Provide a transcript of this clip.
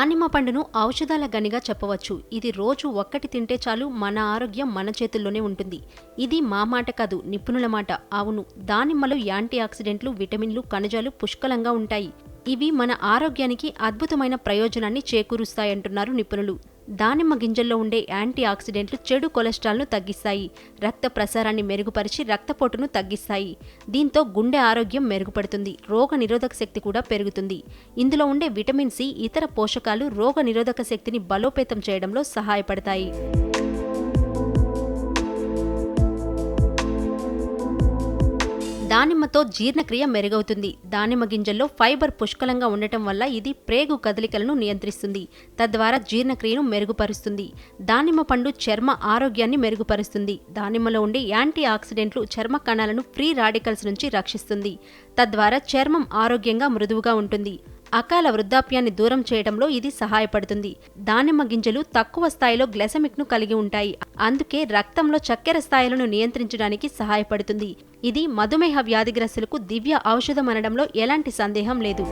దానిమ్మ పండును ఔషధాల గనిగా చెప్పవచ్చు. ఇది రోజు ఒక్కటి తింటే చాలు, మన ఆరోగ్యం మన చేతుల్లోనే ఉంటుంది. ఇది మా మాట కాదు, నిపుణుల మాట. అవును, దానిమ్మలో యాంటీ ఆక్సిడెంట్లు, విటమిన్లు, ఖనిజాలు పుష్కలంగా ఉంటాయి. ఇవి మన ఆరోగ్యానికి అద్భుతమైన ప్రయోజనాన్ని చేకూరుస్తాయంటున్నారు నిపుణులు. దానిమ్మ గింజల్లో ఉండే యాంటీ ఆక్సిడెంట్లు చెడు కొలెస్ట్రాల్ను తగ్గిస్తాయి, రక్త ప్రసారాన్ని మెరుగుపరిచి రక్తపోటును తగ్గిస్తాయి. దీంతో గుండె ఆరోగ్యం మెరుగుపడుతుంది, రోగ నిరోధక శక్తి కూడా పెరుగుతుంది. ఇందులో ఉండే విటమిన్ సి, ఇతర పోషకాలు రోగ నిరోధక శక్తిని బలోపేతం చేయడంలో సహాయపడతాయి. దానిమ్మతో జీర్ణక్రియ మెరుగవుతుంది. దానిమ్మ గింజల్లో ఫైబర్ పుష్కలంగా ఉండటం వల్ల ఇది ప్రేగు కదలికలను నియంత్రిస్తుంది, తద్వారా జీర్ణక్రియను మెరుగుపరుస్తుంది. దానిమ్మ పండు చర్మ ఆరోగ్యాన్ని మెరుగుపరుస్తుంది. దానిమ్మలో ఉండే యాంటీ ఆక్సిడెంట్లు చర్మ కణాలను ఫ్రీ రాడికల్స్ నుంచి రక్షిస్తుంది, తద్వారా చర్మం ఆరోగ్యంగా మృదువుగా ఉంటుంది. అకాల వృద్ధాప్యాన్ని దూరం చేయడంలో ఇది సహాయపడుతుంది. దానిమ్మ గింజలు తక్కువ స్థాయిలో గ్లైసెమిక్ను కలిగి ఉంటాయి, అందుకే రక్తంలో చక్కెర స్థాయిలను నియంత్రించడానికి సహాయపడుతుంది. ఇది మధుమేహ వ్యాధిగ్రస్తులకు దివ్య ఔషధం అనడంలో ఎలాంటి సందేహం లేదు.